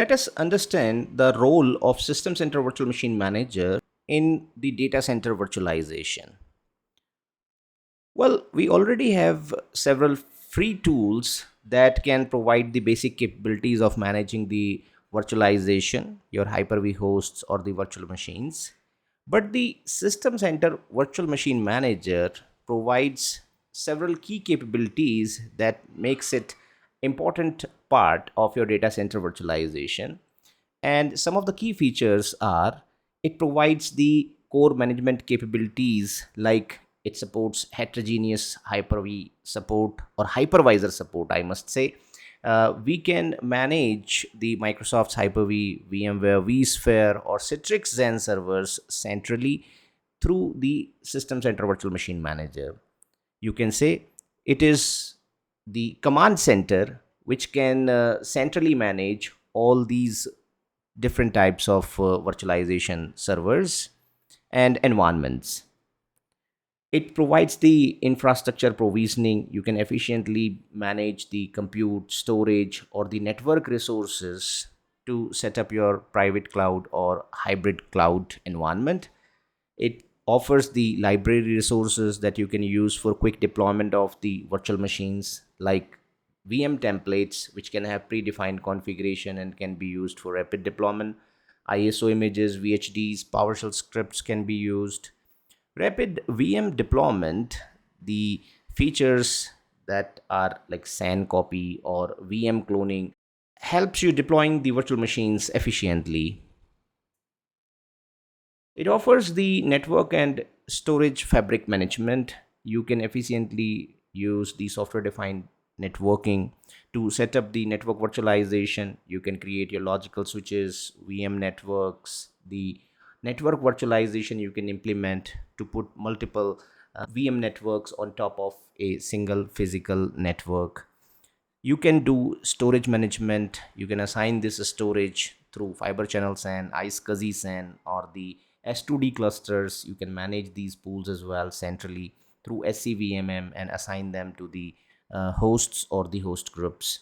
Let us understand the role of System Center Virtual Machine Manager in the data center virtualization. Well, we already have several free tools that can provide the basic capabilities of managing the virtualization, your Hyper-V hosts or the virtual machines. But the System Center Virtual Machine Manager provides several key capabilities that makes it important part of your data center virtualization. And some of the key features are it provides the core management capabilities like it supports heterogeneous Hyper-V support or hypervisor support, I must say. We can manage the Microsoft's Hyper-V, VMware, vSphere, or Citrix Zen servers centrally through the System Center Virtual Machine Manager. You can say it is the command center which can centrally manage all these different types of virtualization servers and environments. It provides the infrastructure provisioning. You can efficiently manage the compute, storage, or the network resources to set up your private cloud or hybrid cloud environment. It offers the library resources that you can use for quick deployment of the virtual machines, like VM templates, which can have predefined configuration and can be used for rapid deployment. ISO images, VHDs, PowerShell scripts can be used. Rapid VM deployment, the features that are like SAN copy or VM cloning, helps you deploying the virtual machines efficiently. It offers the network and storage fabric management. You can efficiently use the software defined networking to set up the network virtualization. You can create your logical switches, VM networks, the network virtualization you can implement to put multiple VM networks on top of a single physical network. You can do storage management. You can assign this storage through fiber channel SAN, iSCSI SAN, or the S2D clusters. You can manage these pools as well centrally through SCVMM and assign them to the hosts or the host groups.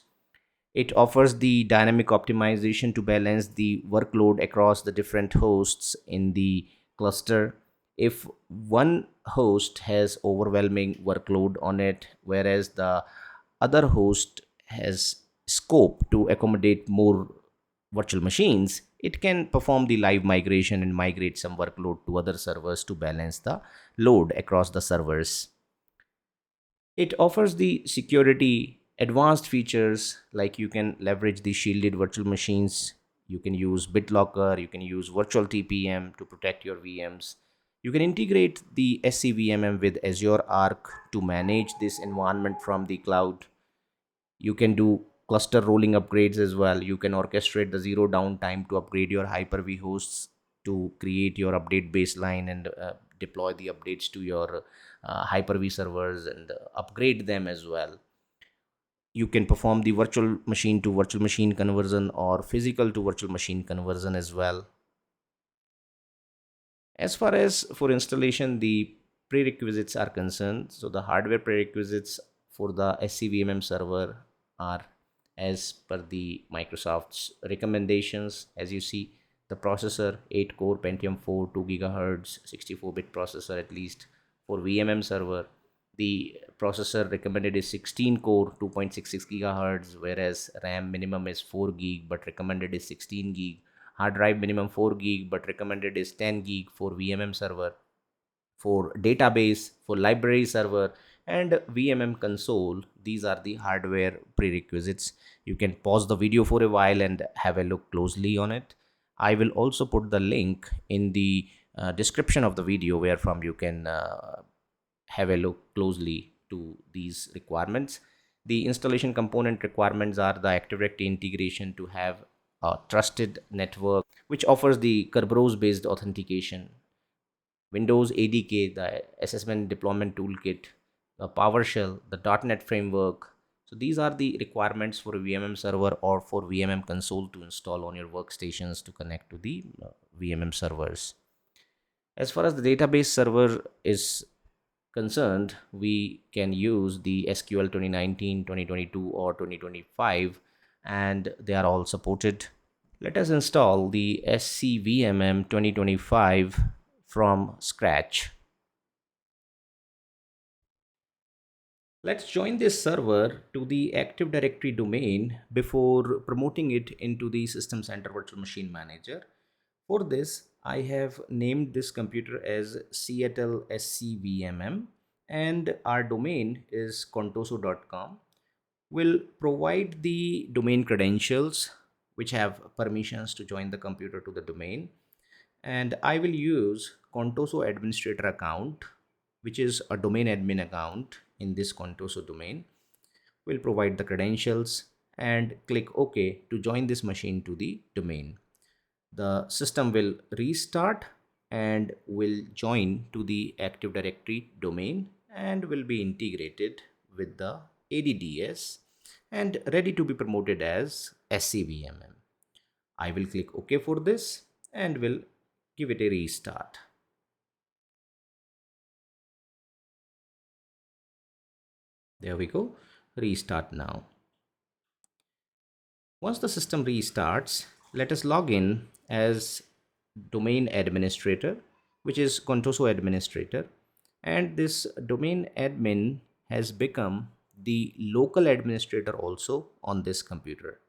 It offers the dynamic optimization to balance the workload across the different hosts in the cluster. If one host has overwhelming workload on it, whereas the other host has scope to accommodate more virtual machines, it can perform the live migration and migrate some workload to other servers to balance the load across the servers. It offers the security advanced features like you can leverage the shielded virtual machines, you can use BitLocker, you can use virtual TPM to protect your VMs. You can integrate the SCVMM with Azure Arc to manage this environment from the cloud. You can do cluster rolling upgrades as well. You can orchestrate the zero downtime to upgrade your Hyper-V hosts to create your update baseline and deploy the updates to your Hyper-V servers and upgrade them as well. You can perform the virtual machine to virtual machine conversion or physical to virtual machine conversion as well. As far as for installation, the prerequisites are concerned, so the hardware prerequisites for the SCVMM server are as per the Microsoft's recommendations. As you see, the processor 8 core Pentium 4 2 gigahertz 64-bit processor at least. For VMM server, the processor recommended is 16 core 2.66 gigahertz, whereas RAM minimum is 4 gig but recommended is 16 gig. Hard drive minimum 4 gig but recommended is 10 gig for VMM server. For database, for library server, and VMM console, these are the hardware prerequisites. You can pause the video for a while and have a look closely on it. I will also put the link in the description of the video where from you can have a look closely to these requirements. The installation component requirements are the Active Directory integration to have a trusted network which offers the Kerberos based authentication, Windows ADK, the assessment deployment toolkit, the PowerShell, the .NET framework. So these are the requirements for a VMM server or for VMM console to install on your workstations to connect to the VMM servers. As far as the database server is concerned, we can use the SQL 2019, 2022, or 2025, and they are all supported. Let us install the SCVMM 2025 from scratch. Let's join this server to the Active Directory domain before promoting it into the System Center Virtual Machine Manager. For this, I have named this computer as Seattle SCVMM and our domain is contoso.com. We'll provide the domain credentials which have permissions to join the computer to the domain, and I will use Contoso administrator account, which is a domain admin account in this Contoso domain. We'll provide the credentials and click OK to join this machine to the domain. The system will restart and will join to the Active Directory domain and will be integrated with the ADDS and ready to be promoted as SCVMM. I will click OK for this and will give it a restart. There we go. Restart now. Once the system restarts, let us log in as domain administrator, which is Contoso administrator. And this domain admin has become the local administrator also on this computer.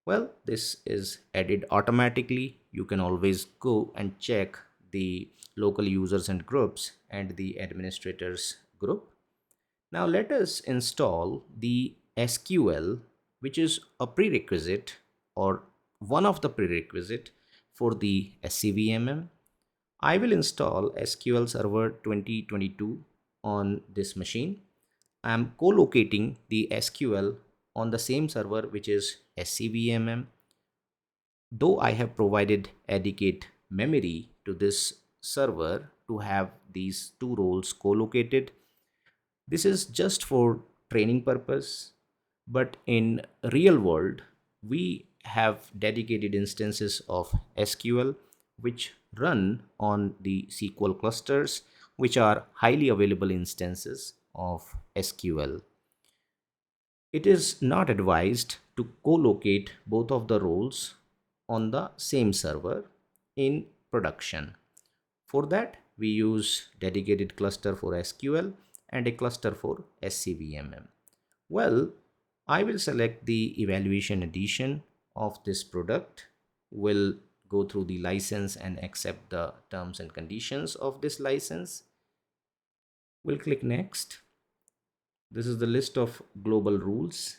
Well, this is added automatically. You can always go and check the local users and groups and the administrators group. Now let us install the SQL, which is a prerequisite or one of the prerequisite for the SCVMM. I will install SQL Server 2022 on this machine. I am co-locating the SQL on the same server, which is SCVMM. Though I have provided adequate memory to this server to have these two roles co-located, this is just for training purpose, but in real world we have dedicated instances of SQL which run on the SQL clusters, which are highly available instances of SQL. It is not advised to co-locate both of the roles on the same server in production. For that, we use dedicated cluster for SQL and a cluster for SCVMM. Well, I will select the evaluation edition of this product. We'll go through the license and accept the terms and conditions of this license. We'll click next. This is the list of global rules.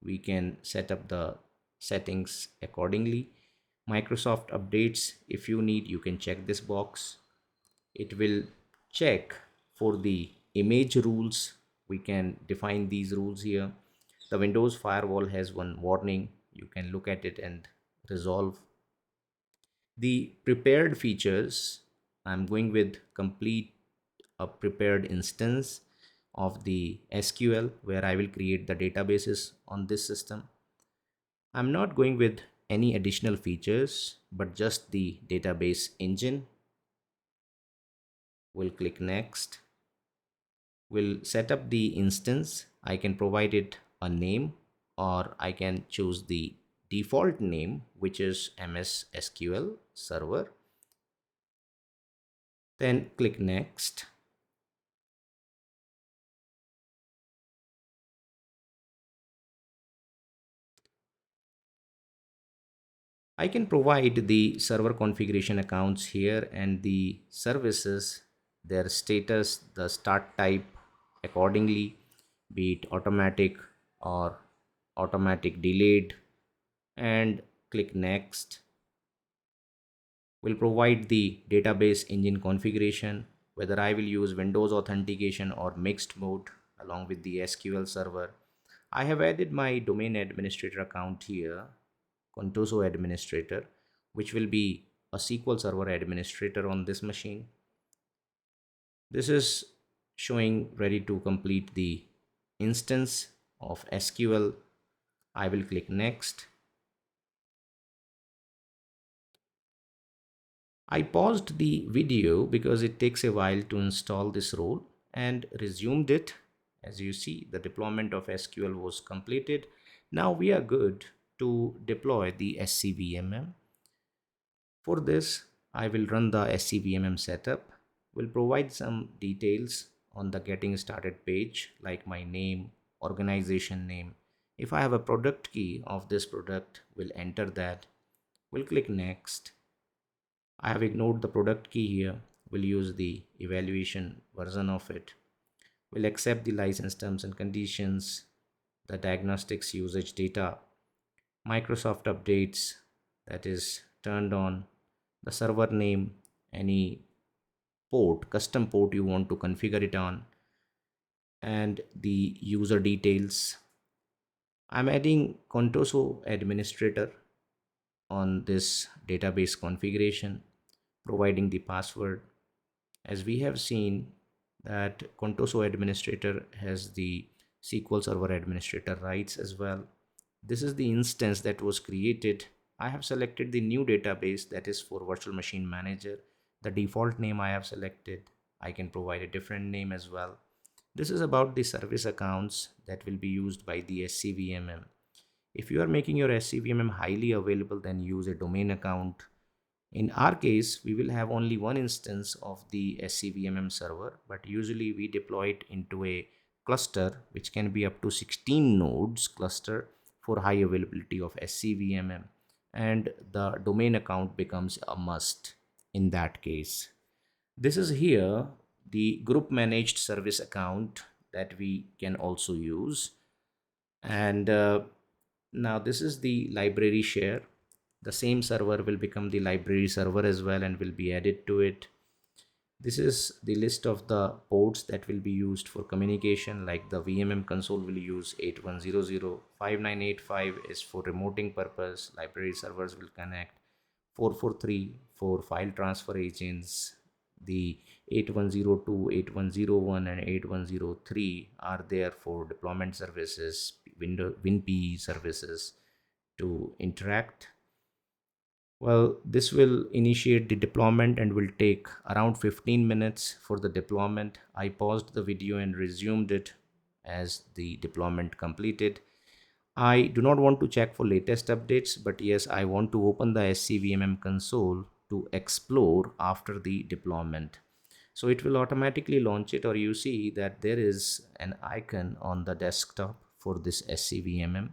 We can set up the settings accordingly. Microsoft updates, if you need, you can check this box. It will check for the image rules. We can define these rules here. The Windows firewall has one warning. You can look at it and resolve. The prepared features, I'm going with complete a prepared instance of the SQL where I will create the databases on this system. I'm not going with any additional features, but just the database engine. We'll click next. We'll set up the instance. I can provide it a name or I can choose the default name, which is MS SQL Server. Then click next. I can provide the server configuration accounts here and the services, their status, the start type accordingly, be it automatic or automatic delayed, and click next. We'll provide the database engine configuration, whether I will use Windows authentication or mixed mode along with the SQL Server. I have added my domain administrator account here, Contoso administrator, which will be a SQL Server administrator on this machine. This is showing ready to complete the instance of SQL. I will click next. I paused the video because it takes a while to install this role and resumed it. As you see, the deployment of SQL was completed. Now we are good to deploy the SCVMM. For this, I will run the SCVMM setup. Will provide some details on the getting started page like my name, organization name. If I have a product key of this product, we'll enter that. We'll click next. I have ignored the product key here. We'll use the evaluation version of it. We'll accept the license terms and conditions, the diagnostics usage data, Microsoft updates, that is turned on, the server name, any port, custom port you want to configure it on, and the user details. I'm adding Contoso administrator on this database configuration, providing the password. As we have seen that Contoso administrator has the SQL Server administrator rights as well. This is the instance that was created. I have selected the new database, that is for virtual machine manager. The default name I have selected. I can provide a different name as well. This is about the service accounts that will be used by the SCVMM. If you are making your SCVMM highly available, then use a domain account. In our case, we will have only one instance of the SCVMM server, but usually we deploy it into a cluster which can be up to 16 nodes cluster for high availability of SCVMM, and the domain account becomes a must in that case. This is here the group managed service account that we can also use. And now this is the library share. The same server will become the library server as well and will be added to it. This is the list of the ports that will be used for communication, like the VMM console will use 8100, 5985 is for remoting purpose, library servers will connect, 443 for file transfer agents, the 8102, 8101 and 8103 are there for deployment services, WinPE services to interact. Well, this will initiate the deployment and will take around 15 minutes for the deployment. I paused the video and resumed it as the deployment completed. I do not want to check for latest updates, but yes, I want to open the SCVMM console to explore after the deployment. So it will automatically launch it, or you see that there is an icon on the desktop for this SCVMM.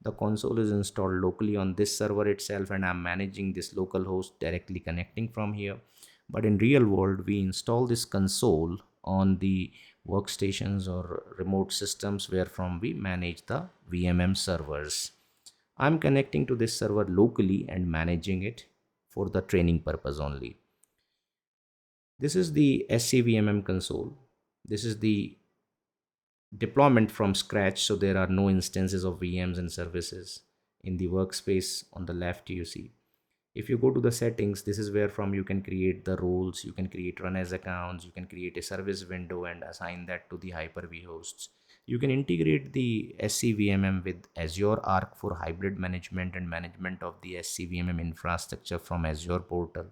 The console is installed locally on this server itself, and I'm managing this local host directly connecting from here. But in real world, we install this console on the workstations or remote systems where from we manage the VMM servers. I'm connecting to this server locally and managing it for the training purpose only. This is the SCVMM console. This is the deployment from scratch, so there are no instances of VMs and services. In the workspace on the left, you see, if you go to the settings, this is where from you can create the roles, you can create run as accounts, you can create a service window and assign that to the Hyper-V hosts. You can integrate the SCVMM with Azure Arc for hybrid management and management of the SCVMM infrastructure from Azure portal.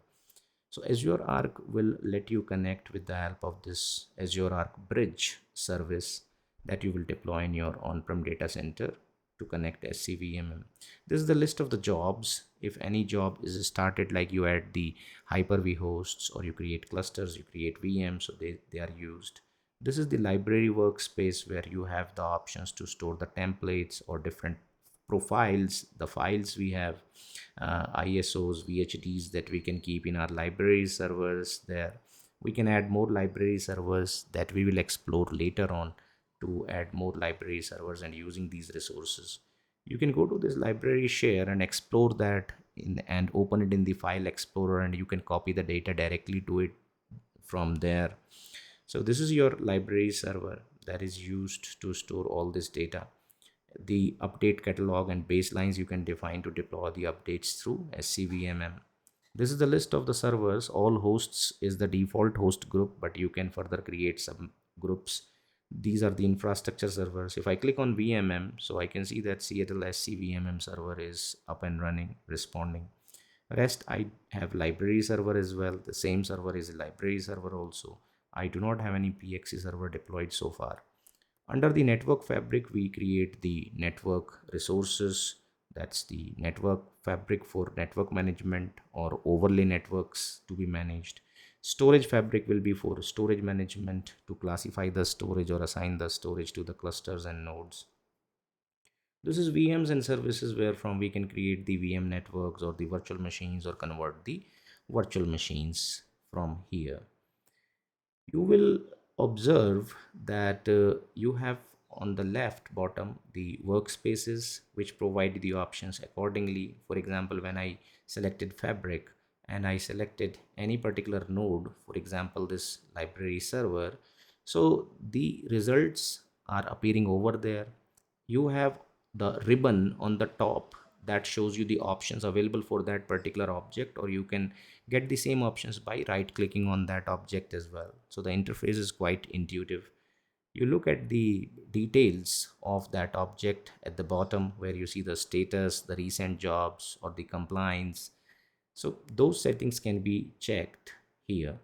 So Azure Arc will let you connect with the help of this Azure Arc Bridge service that you will deploy in your on-prem data center to connect SCVMM. This is the list of the jobs. If any job is started, like you add the Hyper-V hosts or you create clusters, you create VMs, so they are used. This is the library workspace where you have the options to store the templates or different profiles, the files we have, ISOs, VHDs that we can keep in our library servers there. We can add more library servers that we will explore later on to add more library servers and using these resources. You can go to this library share and explore that and open it in the file explorer, and you can copy the data directly to it from there. So this is your library server that is used to store all this data. The update catalog and baselines you can define to deploy the updates through SCVMM. This is the list of the servers. All hosts is the default host group, but you can further create some groups. These are the infrastructure servers. If I click on VMM, so I can see that Seattle SCVMM server is up and running, responding. Rest, I have library server as well. The same server is a library server also. I do not have any PXE server deployed so far. Under the network fabric, we create the network resources, That's the network fabric for network management or overlay networks to be managed. Storage fabric will be for storage management, to classify the storage or assign the storage to the clusters and nodes. This is VMs and services where from we can create the VM networks or the virtual machines or convert the virtual machines from here. You will observe that you have on the left bottom the workspaces which provide the options accordingly. For example, when I selected fabric and I selected any particular node, for example this library server, so the results are appearing over there. You have the ribbon on the top that shows you the options available for that particular object, or you can get the same options by right clicking on that object as well. So the interface is quite intuitive. You look at the details of that object at the bottom where you see the status, the recent jobs, or the compliance. So those settings can be checked here.